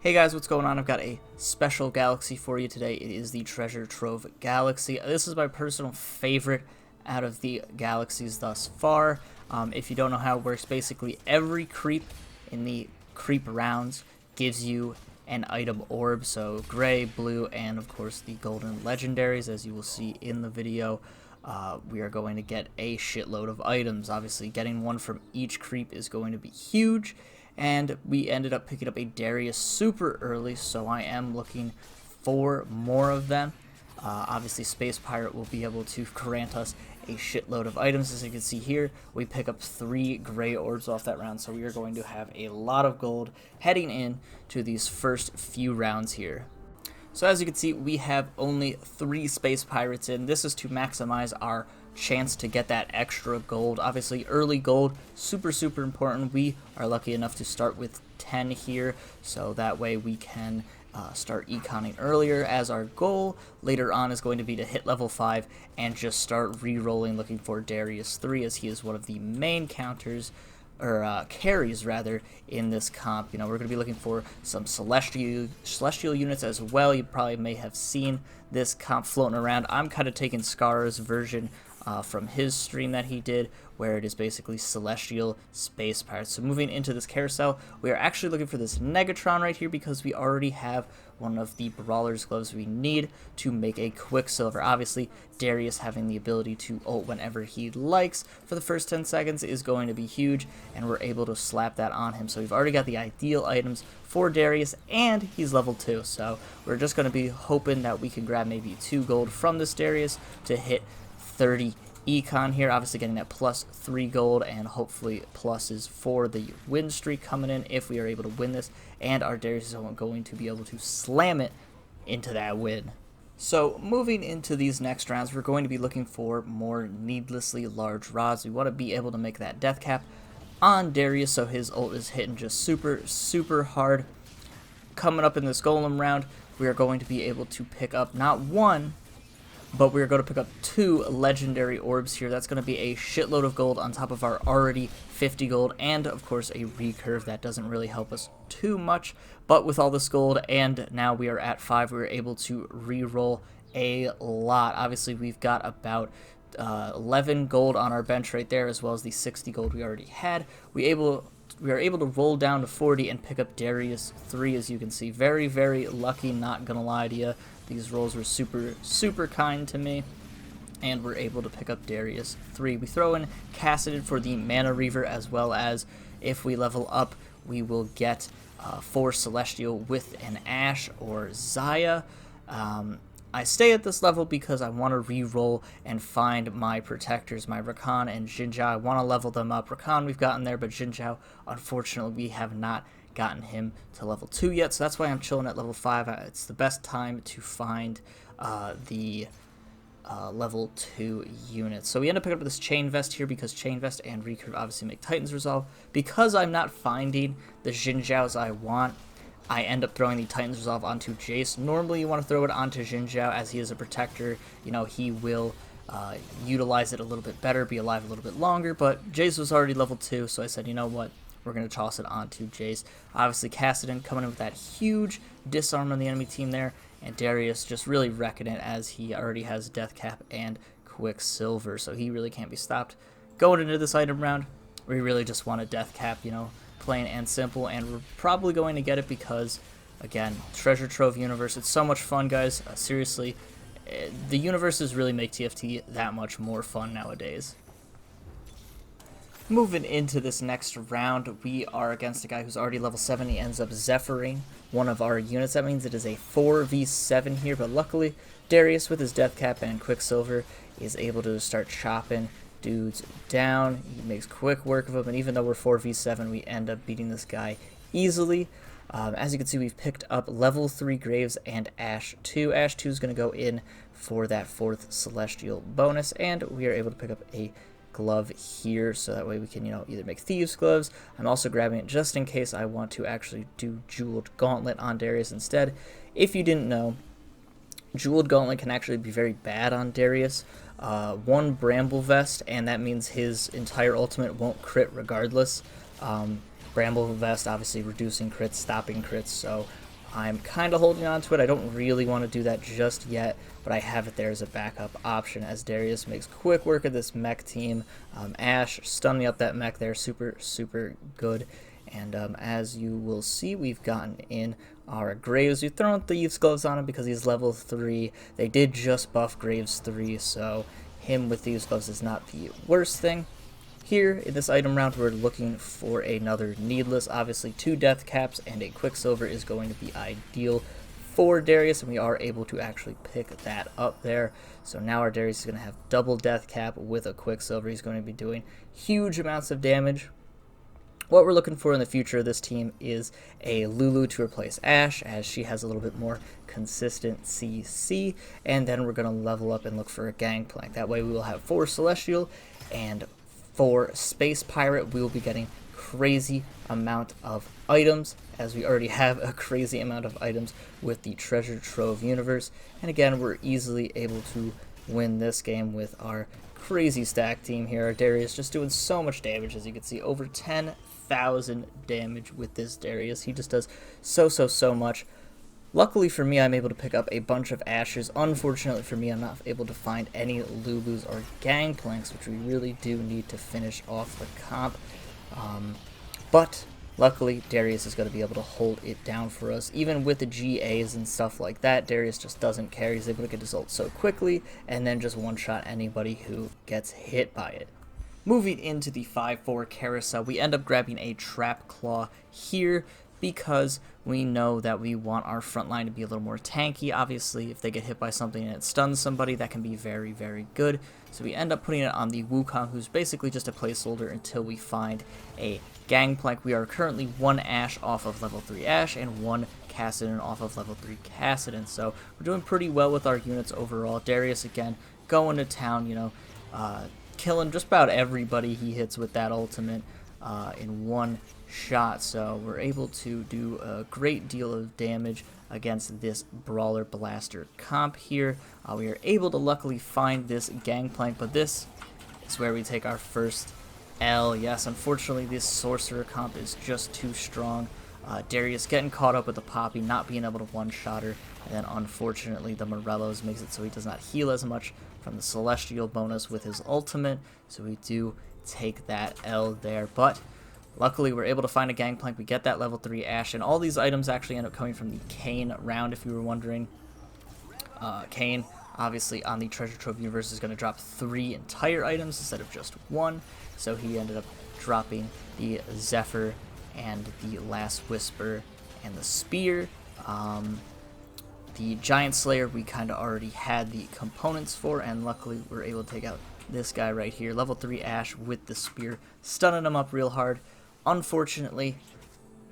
Hey guys, what's going on? I've got a special galaxy for you today. It is the Treasure Trove Galaxy. This is my personal favorite out of the galaxies thus far. If you don't know how it works, basically every creep in the creep rounds gives you an item orb. So gray, blue, and of course the golden legendaries, as you will see in the video. We are going to get a shitload of items. Obviously, getting one from each creep is going to be huge. And we ended up picking up a Darius super early, so I am looking for more of them. Obviously, Space Pirate will be able to grant us a shitload of items. As you can see here, we pick up 3 gray orbs off that round, so we are going to have a lot of gold heading in to these first few rounds here. So as you can see, we have only 3 Space Pirates in. This is to maximize our chance to get that extra gold. Obviously, early gold, super important. We are lucky enough to start with 10 here, so that way we can start econing earlier, as our goal later on is going to be to hit level 5 and just start re-rolling looking for Darius 3, as he is one of the main counters, or carries rather, in this comp. You know, we're going to be looking for some celestial units as well. You probably may have seen this comp floating around. I'm kind of taking Scar's version from his stream that he did, where it is basically celestial space pirates. So moving into this carousel, we are actually looking for this Negatron right here, because we already have one of the Brawler's gloves we need to make a Quicksilver. Obviously, Darius having the ability to ult whenever he likes for the first 10 seconds is going to be huge, and we're able to slap that on him. So we've already got the ideal items for Darius, and he's level 2. So we're just going to be hoping that we can grab maybe 2 gold from this Darius to hit 30 econ here. Obviously getting that plus 3 gold, and hopefully pluses for the win streak coming in if we are able to win this, and our Darius is going to be able to slam it into that win. So moving into these next rounds, we're going to be looking for more needlessly large rods. We want to be able to make that death cap on Darius, so his ult is hitting just super hard. Coming up in this golem round, we are going to be able to pick up not 1, but we're going to pick up 2 legendary orbs here. That's going to be a shitload of gold on top of our already 50 gold, and of course a recurve that doesn't really help us too much. But with all this gold, and now we are at 5, we were able to re-roll a lot. Obviously, we've got about 11 gold on our bench right there, as well as the 60 gold we already had. We are able to roll down to 40 and pick up Darius 3, as you can see. Very lucky, not gonna lie to you. These rolls were super kind to me, and we're able to pick up Darius 3. We throw in Cassidon for the Mana Reaver, as well as if we level up, we will get 4 Celestial with an Ashe or Zaya. I stay at this level because I want to re-roll and find my protectors, my Rakan and Jinzhao. I want to level them up. Rakan we've gotten there, but Jinzhao, unfortunately, we have not gotten him to level 2 yet, so that's why I'm chilling at level 5. It's the best time to find the level 2 units. So we end up picking up this Chain Vest here, because Chain Vest and Recurve obviously make Titan's Resolve. Because I'm not finding the Jinzhaos I want, I end up throwing the Titan's Resolve onto Jace. Normally you want to throw it onto Jinzhao, as he is a protector. You know, he will utilize it a little bit better, be alive a little bit longer, but Jace was already level 2, so I said, you know what, we're going to toss it onto Jace. Obviously, Cassidon coming in with that huge disarm on the enemy team there, and Darius just really wrecking it, as he already has Death Cap and Quicksilver, so he really can't be stopped. Going into this item round, we really just want a Death Cap, you know, plain and simple, and we're probably going to get it because, again, Treasure Trove universe, it's so much fun, guys. Seriously, the universes really make TFT that much more fun nowadays. Moving into this next round, we are against a guy who's already level 7. He ends up Zephyring one of our units. That means it is a 4v7 here, but luckily Darius with his Death Cap and Quicksilver is able to start chopping dudes down. He makes quick work of him, and even though we're 4v7, we end up beating this guy easily. As you can see, we've picked up level 3 Graves and Ashe 2. Ashe 2 is going to go in for that 4th Celestial bonus, and we are able to pick up a glove here, so that way we can, you know, either make Thieves Gloves. I'm also grabbing it just in case I want to actually do Jeweled Gauntlet on Darius instead. If you didn't know, Jeweled Gauntlet can actually be very bad on Darius. 1 Bramble Vest, and that means his entire ultimate won't crit regardless. Bramble Vest obviously reducing crits, stopping crits, so I'm kind of holding on to it. I don't really want to do that just yet, but I have it there as a backup option as Darius makes quick work of this mech team. Ash stunning up that mech there, super, super good. And as you will see, we've gotten in our Graves. We've thrown Thieves' Gloves on him because he's level 3. They did just buff Graves 3, so him with Thieves' Gloves is not the worst thing. Here in this item round, we're looking for another Needless. Obviously, 2 Death Caps and a Quicksilver is going to be ideal for Darius, and we are able to actually pick that up there. So now our Darius is going to have double Death Cap with a Quicksilver. He's going to be doing huge amounts of damage. What we're looking for in the future of this team is a Lulu to replace Ash, as she has a little bit more consistent CC, and then we're going to level up and look for a Gangplank. That way we will have 4 Celestial, and for Space Pirate we will be getting crazy amount of items, as we already have a crazy amount of items with the Treasure Trove universe. And again, we're easily able to win this game with our crazy stack team here. Our Darius just doing so much damage, as you can see, over 10,000 damage with this Darius. He just does so much. Luckily for me, I'm able to pick up a bunch of Ashes. Unfortunately for me, I'm not able to find any Lulus or Gangplanks, which we really do need to finish off the comp. But luckily, Darius is going to be able to hold it down for us. Even with the GAs and stuff like that, Darius just doesn't care. He's able to get his ult so quickly and then just one-shot anybody who gets hit by it. Moving into the 5-4 carousel, we end up grabbing a Trap Claw here because we know that we want our front line to be a little more tanky. Obviously, if they get hit by something and it stuns somebody, that can be very, very good. So we end up putting it on the Wukong, who's basically just a placeholder until we find a Gangplank. We are currently 1 Ash off of level 3 Ash and 1 Kassadin off of level 3 Kassadin. So we're doing pretty well with our units overall. Darius, again, going to town, you know, killing just about everybody he hits with that ultimate in one shot. So we're able to do a great deal of damage against this Brawler Blaster comp here. We are able to luckily find this Gangplank, but this is where we take our first L. Yes, unfortunately this Sorcerer comp is just too strong. Darius getting caught up with the Poppy, not being able to one-shot her, and then unfortunately the Morellos makes it so he does not heal as much from the Celestial bonus with his ultimate, so we do take that L there. But luckily we're able to find a Gangplank, we get that level 3 Ash, and all these items actually end up coming from the Kayn round, if you were wondering. Kayn, obviously on the Treasure Trove universe, is going to drop 3 entire items instead of just 1, so he ended up dropping the Zephyr and the Last Whisper and the Spear. The Giant Slayer we kind of already had the components for, and luckily we're able to take out this guy right here, level 3 Ash with the Spear, stunning him up real hard. Unfortunately,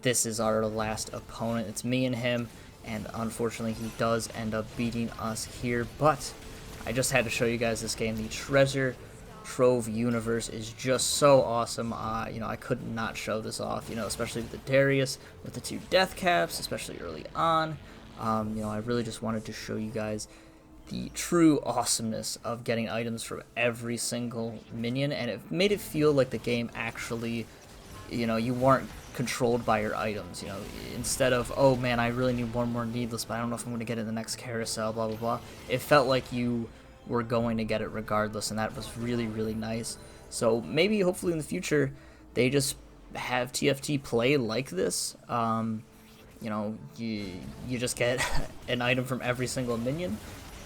this is our last opponent. It's me and him, and unfortunately he does end up beating us here, but I just had to show you guys this game. The Treasure Trove universe is just so awesome. You know, I could not show this off, you know, especially with the Darius, with the 2 Death Caps, especially early on. You know, I really just wanted to show you guys the true awesomeness of getting items from every single minion, and it made it feel like the game actually, you know, you weren't controlled by your items. You know, instead of, oh man, I really need one more Needless, but I don't know if I'm going to get it in the next carousel, blah blah blah, it felt like you were going to get it regardless, and that was really, really nice. So maybe hopefully in the future they just have TFT play like this. You know, you just get an item from every single minion.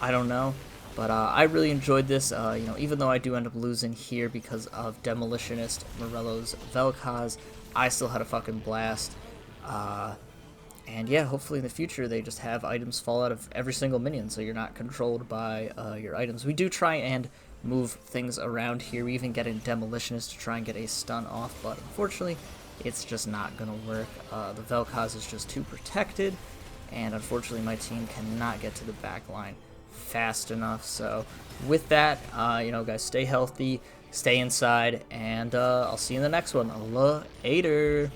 I don't know, but I really enjoyed this. You know, even though I do end up losing here because of Demolitionist Morello's Vel'Koz, I still had a fucking blast. And yeah, hopefully in the future they just have items fall out of every single minion, so you're not controlled by your items. We do try and move things around here. We even get a Demolitionist to try and get a stun off, but unfortunately it's just not going to work. The Vel'Koz is just too protected, and unfortunately my team cannot get to the back line fast enough. So with that, you know, guys, stay healthy, stay inside, and I'll see you in the next one. Later.